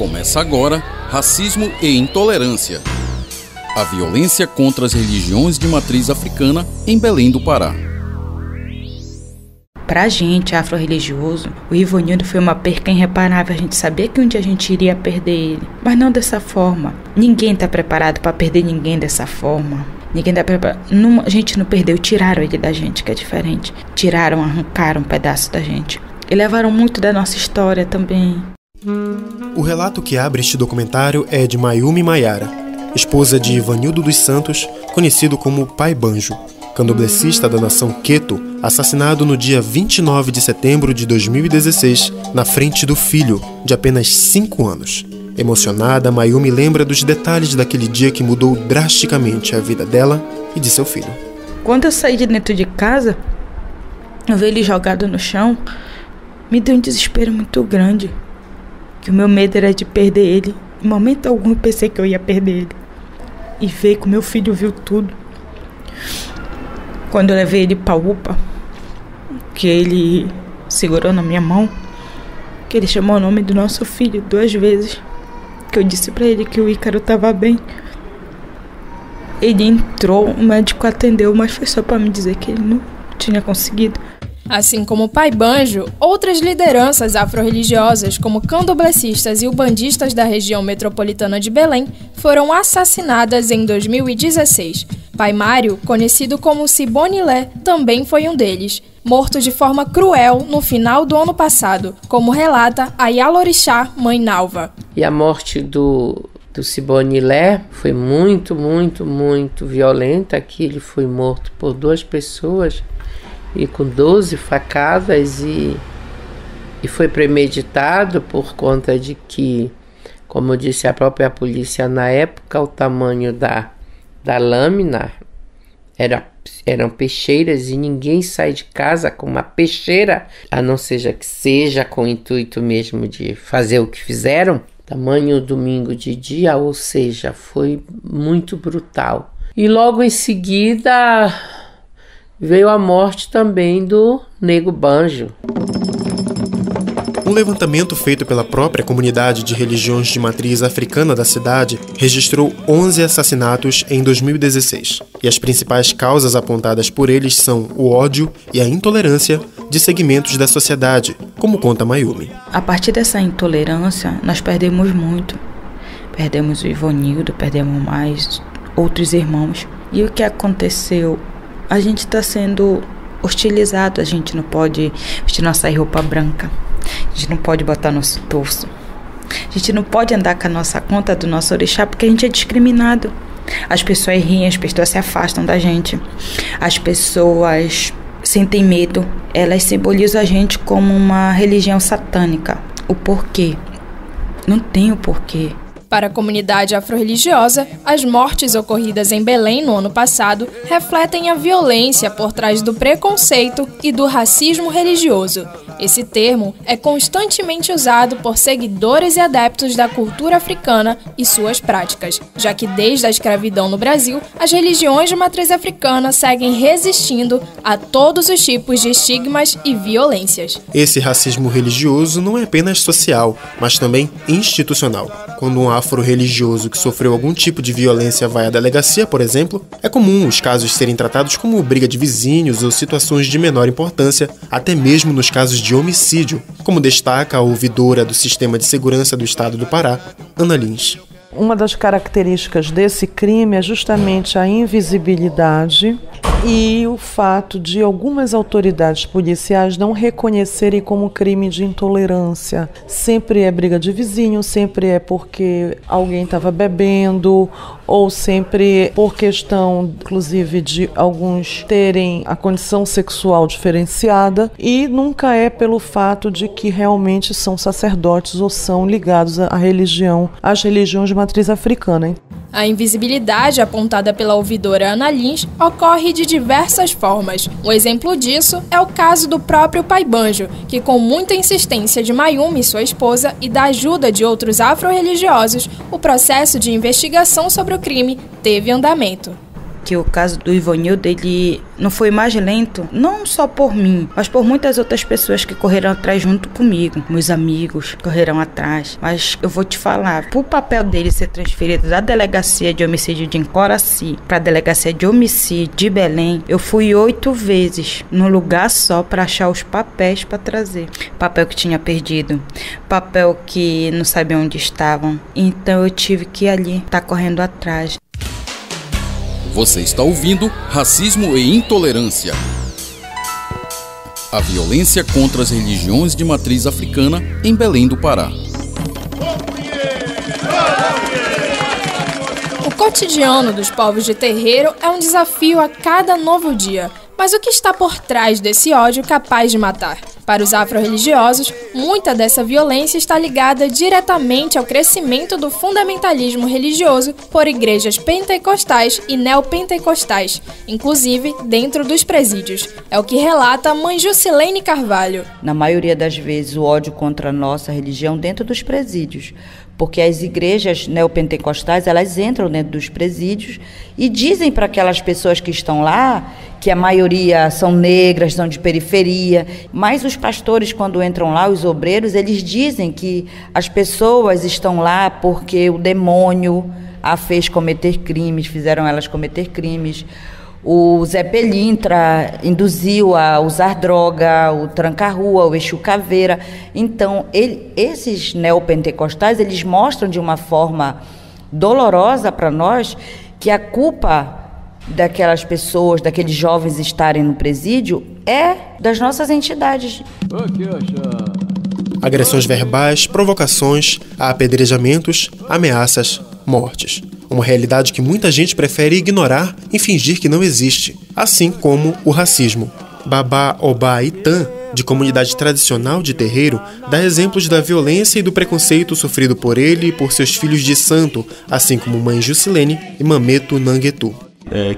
Começa agora Racismo e Intolerância. A violência contra as religiões de matriz africana em Belém do Pará. Pra gente, afro-religioso, o Ivanildo foi uma perca irreparável. A gente sabia que um dia a gente iria perder ele, mas não dessa forma. Ninguém tá preparado pra perder ninguém dessa forma. Ninguém tá preparado. A gente não perdeu, tiraram ele da gente, que é diferente. Tiraram, arrancaram um pedaço da gente. E levaram muito da nossa história também. O relato que abre este documentário é de Mayumi Maiara, esposa de Ivanildo dos Santos, conhecido como Pai Banjo, candomblessista da nação Queto, assassinado no dia 29 de setembro de 2016, na frente do filho, de apenas 5 anos. Emocionada, Mayumi lembra dos detalhes daquele dia que mudou drasticamente a vida dela e de seu filho. Quando eu saí de dentro de casa, eu vi ele jogado no chão, me deu um desespero muito grande. Que o meu medo era de perder ele. Em momento algum eu pensei que eu ia perder ele. E ver que o meu filho viu tudo. Quando eu levei ele pra UPA, que ele segurou na minha mão, que ele chamou o nome do nosso filho 2 vezes, que eu disse pra ele que o Ícaro tava bem. Ele entrou, o médico atendeu, mas foi só pra me dizer que ele não tinha conseguido. Assim como o Pai Banjo, outras lideranças afro-religiosas, como candomblecistas e ubandistas da região metropolitana de Belém, foram assassinadas em 2016. Pai Mário, conhecido como Sibonilé, também foi um deles, morto de forma cruel no final do ano passado, como relata a Yalorixá, mãe Nalva. E a morte do Sibonilé foi muito violenta, que ele foi morto por 2 pessoas, e com 12 facadas, e foi premeditado por conta de que, como disse a própria polícia na época, o tamanho da lâmina eram peixeiras, e ninguém sai de casa com uma peixeira, a não ser que seja com o intuito mesmo de fazer o que fizeram. Tamanho domingo de dia, ou seja, foi muito brutal. E logo em seguida veio a morte também do Nego Banjo. Um levantamento feito pela própria comunidade de religiões de matriz africana da cidade registrou 11 assassinatos em 2016. E as principais causas apontadas por eles são o ódio e a intolerância de segmentos da sociedade, como conta Mayumi. A partir dessa intolerância, nós perdemos muito. Perdemos o Ivanildo, perdemos mais outros irmãos. E o que aconteceu? A gente está sendo hostilizado, a gente não pode vestir nossa roupa branca, a gente não pode botar nosso torso, a gente não pode andar com a nossa conta do nosso orixá porque a gente é discriminado. As pessoas riem, as pessoas se afastam da gente, as pessoas sentem medo, elas simbolizam a gente como uma religião satânica. O porquê? Não tem o porquê. Para a comunidade afro-religiosa, as mortes ocorridas em Belém no ano passado refletem a violência por trás do preconceito e do racismo religioso. Esse termo é constantemente usado por seguidores e adeptos da cultura africana e suas práticas, já que desde a escravidão no Brasil, as religiões de matriz africana seguem resistindo a todos os tipos de estigmas e violências. Esse racismo religioso não é apenas social, mas também institucional. Quando um afro-religioso que sofreu algum tipo de violência vai à delegacia, por exemplo, é comum os casos serem tratados como briga de vizinhos ou situações de menor importância, até mesmo nos casos de homicídio, como destaca a ouvidora do Sistema de Segurança do Estado do Pará, Ana Lins. Uma das características desse crime é justamente a invisibilidade e o fato de algumas autoridades policiais não reconhecerem como crime de intolerância. Sempre é briga de vizinho, sempre é porque alguém estava bebendo, ou sempre por questão, inclusive, de alguns terem a condição sexual diferenciada, e nunca é pelo fato de que realmente são sacerdotes ou são ligados à religião, às religiões de matriz africana. A invisibilidade apontada pela ouvidora Ana Lins ocorre de diversas formas. Um exemplo disso é o caso do próprio Pai Banjo, que com muita insistência de Mayumi, sua esposa, e da ajuda de outros afro-religiosos, o processo de investigação sobre o crime teve andamento. que o caso do Ivanildo, ele não foi mais lento, não só por mim, mas por muitas outras pessoas que correram atrás junto comigo. Meus amigos correram atrás. Mas eu vou te falar, por papel dele ser transferido da delegacia de homicídio de Encoraci para a delegacia de homicídio de Belém, eu fui 8 vezes num lugar só para achar os papéis para trazer. Papel que tinha perdido, papel que não sabia onde estavam. Então eu tive que ir ali, estar correndo atrás. Você está ouvindo Racismo e Intolerância. A violência contra as religiões de matriz africana em Belém do Pará. O cotidiano dos povos de terreiro é um desafio a cada novo dia. Mas o que está por trás desse ódio capaz de matar? Para os afro-religiosos, muita dessa violência está ligada diretamente ao crescimento do fundamentalismo religioso por igrejas pentecostais e neopentecostais, inclusive dentro dos presídios. É o que relata a mãe Jusilene Carvalho. Na maioria das vezes, o ódio contra a nossa religião dentro dos presídios, porque as igrejas neopentecostais, elas entram dentro dos presídios e dizem para aquelas pessoas que estão lá, que a maioria são negras, são de periferia, mas os pastores, quando entram lá, os obreiros, eles dizem que as pessoas estão lá porque o demônio a fez cometer crimes, fizeram elas cometer crimes. O Zé Pelintra induziu a usar droga, o Tranca-Rua, o Exu Caveira. Então, esses neopentecostais, eles mostram de uma forma dolorosa para nós que a culpa daquelas pessoas, daqueles jovens estarem no presídio é das nossas entidades. Agressões verbais, provocações, apedrejamentos, ameaças, mortes. Uma realidade que muita gente prefere ignorar e fingir que não existe, assim como o racismo. Babá Obá Itã, de comunidade tradicional de terreiro, dá exemplos da violência e do preconceito sofrido por ele e por seus filhos de santo, assim como mãe Jusilene e Mameto Nanguetu.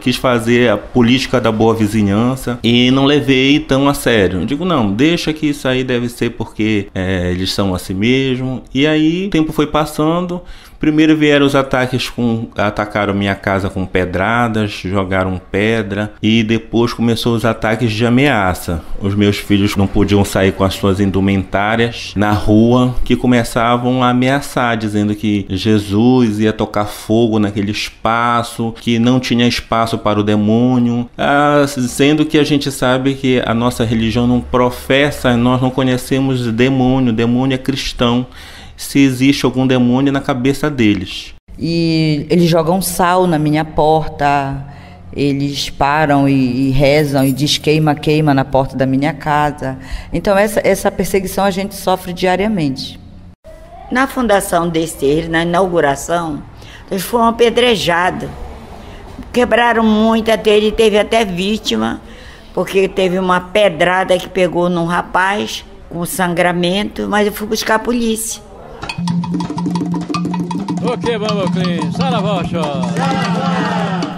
Quis fazer a política da boa vizinhança e não levei tão a sério. Eu digo, não, deixa que isso aí deve ser porque eles são assim mesmo. E aí o tempo foi passando. Primeiro vieram os ataques atacaram minha casa com pedradas, jogaram pedra e depois começou os ataques de ameaça. Os meus filhos não podiam sair com as suas indumentárias na rua, que começavam a ameaçar, dizendo que Jesus ia tocar fogo naquele espaço, que não tinha espaço para o demônio, sendo que a gente sabe que a nossa religião não professa, nós não conhecemos demônio, demônio é cristão. Se existe algum demônio na cabeça deles. E eles jogam sal na minha porta, eles param e rezam e diz queima, queima na porta da minha casa. Então essa perseguição a gente sofre diariamente. Na fundação desse terreiro, na inauguração, eles foram apedrejados. Quebraram muito, ele teve até vítima, porque teve uma pedrada que pegou num rapaz com sangramento, mas eu fui buscar a polícia.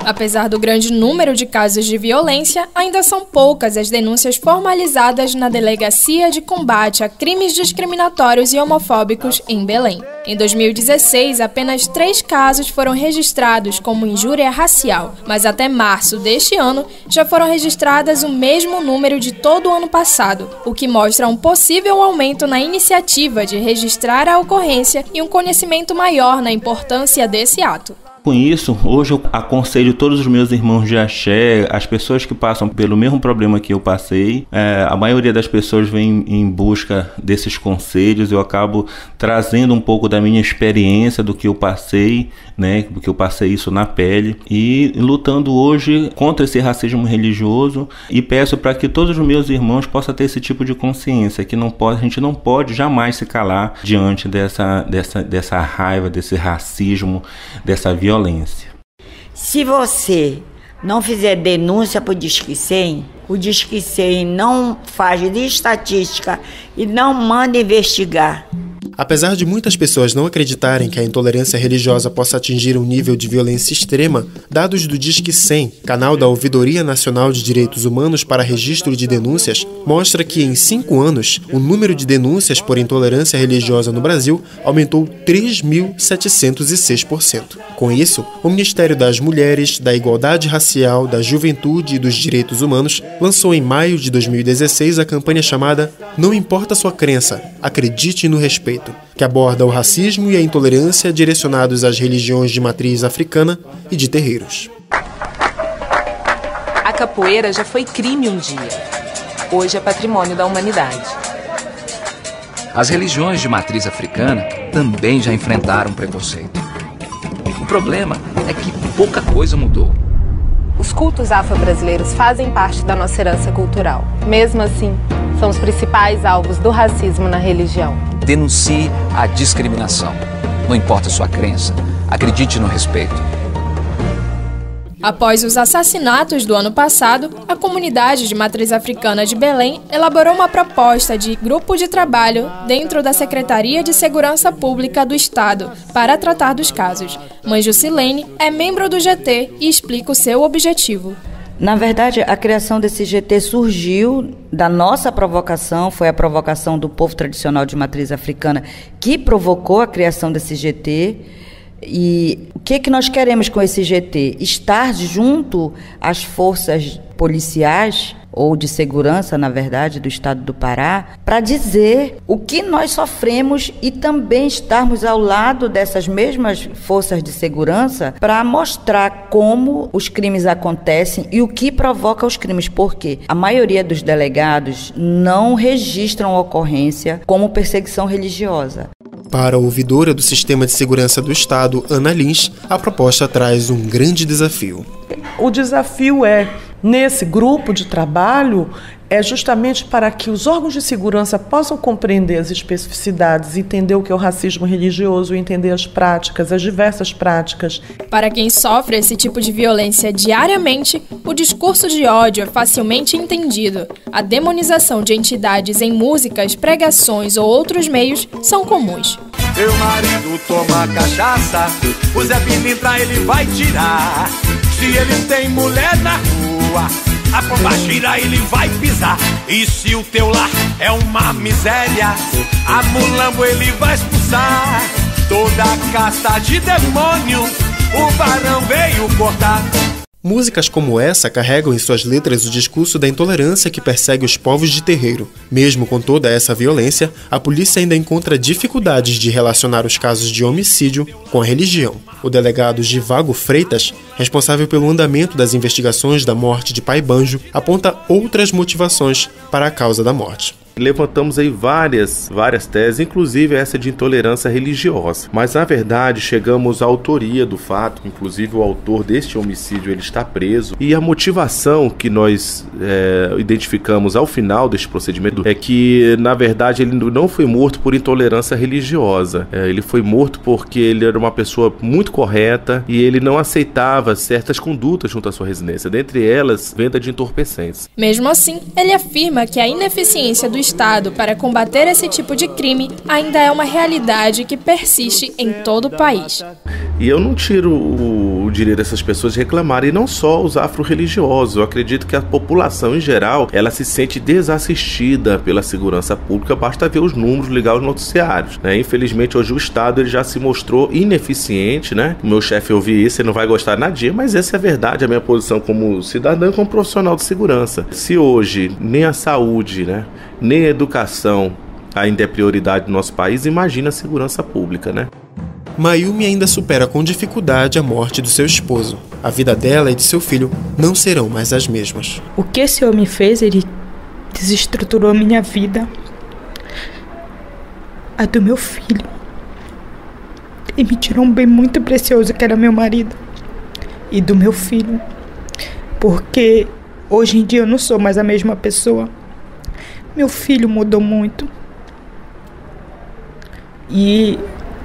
Apesar do grande número de casos de violência, ainda são poucas as denúncias formalizadas na Delegacia de Combate a Crimes Discriminatórios e Homofóbicos em Belém. Em 2016, apenas 3 casos foram registrados como injúria racial, mas até março deste ano já foram registradas o mesmo número de todo o ano passado, o que mostra um possível aumento na iniciativa de registrar a ocorrência e um conhecimento maior na importância desse ato. Com isso, hoje eu aconselho todos os meus irmãos de axé, as pessoas que passam pelo mesmo problema que eu passei. A maioria das pessoas vem em busca desses conselhos. Eu acabo trazendo um pouco da minha experiência, do que eu passei, né? Porque eu passei isso na pele. E lutando hoje contra esse racismo religioso. E peço para que todos os meus irmãos possam ter esse tipo de consciência, que a gente não pode jamais se calar diante dessa raiva, desse racismo, dessa violência. Se você não fizer denúncia para o Disque 100, o Disque 100 não faz de estatística e não manda investigar. Apesar de muitas pessoas não acreditarem que a intolerância religiosa possa atingir um nível de violência extrema, dados do Disque 100, canal da Ouvidoria Nacional de Direitos Humanos para Registro de Denúncias, mostra que em 5 anos, o número de denúncias por intolerância religiosa no Brasil aumentou 3.706%. Com isso, o Ministério das Mulheres, da Igualdade Racial, da Juventude e dos Direitos Humanos lançou em maio de 2016 a campanha chamada Não Importa Sua Crença, Acredite no Respeito, que aborda o racismo e a intolerância direcionados às religiões de matriz africana e de terreiros. A capoeira já foi crime um dia. Hoje é patrimônio da humanidade. As religiões de matriz africana também já enfrentaram preconceito. O problema é que pouca coisa mudou. Os cultos afro-brasileiros fazem parte da nossa herança cultural. Mesmo assim, são os principais alvos do racismo na religião. Denuncie a discriminação. Não importa a sua crença, acredite no respeito. Após os assassinatos do ano passado, a comunidade de matriz africana de Belém elaborou uma proposta de grupo de trabalho dentro da Secretaria de Segurança Pública do Estado para tratar dos casos. Mãe Jusilene é membro do GT e explica o seu objetivo. Na verdade, a criação desse GT surgiu da nossa provocação, foi a provocação do povo tradicional de matriz africana que provocou a criação desse GT. E o que nós queremos com esse GT? Estar junto às forças policiais, ou de segurança, na verdade, do estado do Pará, para dizer o que nós sofremos e também estarmos ao lado dessas mesmas forças de segurança para mostrar como os crimes acontecem e o que provoca os crimes, porque a maioria dos delegados não registram a ocorrência como perseguição religiosa. Para a ouvidora do Sistema de Segurança do Estado, Ana Lins, a proposta traz um grande desafio. O desafio nesse grupo de trabalho, é justamente para que os órgãos de segurança possam compreender as especificidades, entender o que é o racismo religioso, entender as práticas, as diversas práticas. Para quem sofre esse tipo de violência diariamente, o discurso de ódio é facilmente entendido. A demonização de entidades em músicas, pregações ou outros meios são comuns. Meu marido toma cachaça, o Zé Pilintra ele vai tirar. Se ele tem mulher na rua, a pomba gira ele vai pisar. E se o teu lar é uma miséria, a mulambo ele vai expulsar. Toda a casta de demônio o barão veio cortar. Músicas como essa carregam em suas letras o discurso da intolerância que persegue os povos de terreiro. Mesmo com toda essa violência, a polícia ainda encontra dificuldades de relacionar os casos de homicídio com a religião. O delegado Givago Freitas, responsável pelo andamento das investigações da morte de Pai Banjo, aponta outras motivações para a causa da morte. Levantamos aí várias teses, inclusive essa de intolerância religiosa. Mas, na verdade, chegamos à autoria do fato, inclusive o autor deste homicídio ele está preso. E a motivação que nós identificamos ao final deste procedimento é que, na verdade, ele não foi morto por intolerância religiosa. Ele foi morto porque ele era uma pessoa muito correta e ele não aceitava certas condutas junto à sua residência, dentre elas, venda de entorpecentes. Mesmo assim, ele afirma que a ineficiência do Estado para combater esse tipo de crime ainda é uma realidade que persiste em todo o país. E eu não tiro o direito dessas pessoas de reclamarem, e não só os afro-religiosos. Eu acredito que a população em geral, ela se sente desassistida pela segurança pública, basta ver os números, ligar os noticiários, né? Infelizmente hoje o Estado ele já se mostrou ineficiente, né? O meu chefe ouvir isso, ele não vai gostar nadinha, mas essa é a verdade, a minha posição como cidadão e como profissional de segurança. Se hoje nem a saúde, né, nem a educação ainda é prioridade no nosso país, imagina a segurança pública, né? Mayumi ainda supera com dificuldade a morte do seu esposo. A vida dela e de seu filho não serão mais as mesmas. O que esse homem fez, ele desestruturou a minha vida, a do meu filho, e me tirou um bem muito precioso que era meu marido e do meu filho, porque hoje em dia eu não sou mais a mesma pessoa. Meu filho mudou muito e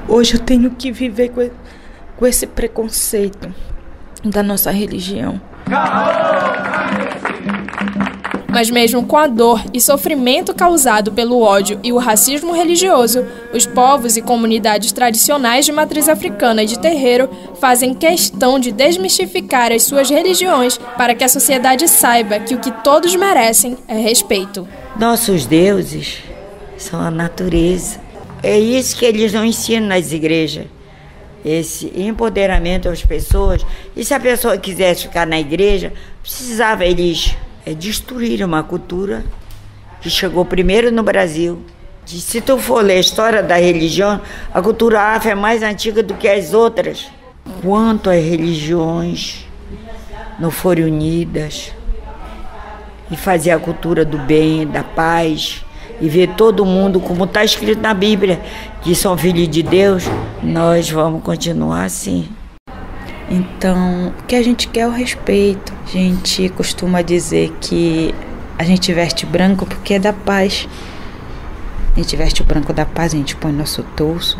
hoje eu tenho que viver com esse preconceito da nossa religião. Mas mesmo com a dor e sofrimento causado pelo ódio e o racismo religioso, os povos e comunidades tradicionais de matriz africana e de terreiro fazem questão de desmistificar as suas religiões para que a sociedade saiba que o que todos merecem é respeito. Nossos deuses são a natureza. É isso que eles não ensinam nas igrejas. Esse empoderamento às pessoas. E se a pessoa quisesse ficar na igreja, precisava eles destruir uma cultura que chegou primeiro no Brasil. Se tu for ler a história da religião, a cultura afro é mais antiga do que as outras. Quanto as religiões não forem unidas e fazer a cultura do bem, da paz, e ver todo mundo, como está escrito na Bíblia, que são filhos de Deus, nós vamos continuar assim. Então, o que a gente quer é o respeito. A gente costuma dizer que a gente veste branco porque é da paz. A gente veste o branco da paz, a gente põe nosso torso.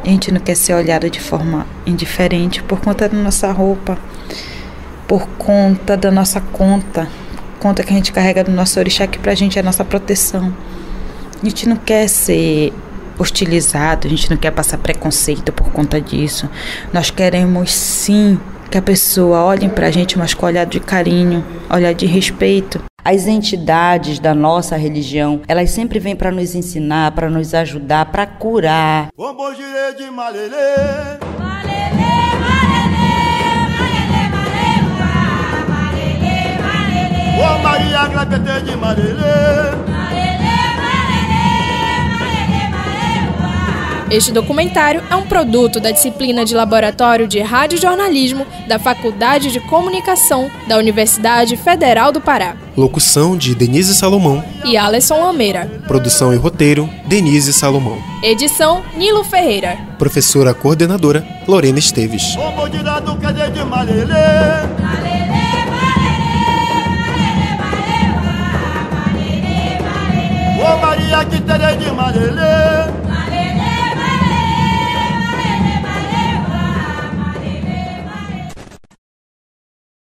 A gente não quer ser olhado de forma indiferente por conta da nossa roupa, por conta da nossa conta que a gente carrega do nosso orixá, que pra gente é a nossa proteção. A gente não quer ser hostilizado, a gente não quer passar preconceito por conta disso. Nós queremos sim que a pessoa olhe pra gente, mas com olhar de carinho, olhar de respeito. As entidades da nossa religião, elas sempre vêm para nos ensinar, para nos ajudar, para curar. Este documentário é um produto da disciplina de Laboratório de Radiojornalismo da Faculdade de Comunicação da Universidade Federal do Pará. Locução de Denise Salomão e Alisson Lameira. Produção e roteiro, Denise Salomão. Edição, Nilo Ferreira. Professora coordenadora, Lorena Esteves. Maria que terei de Marelê.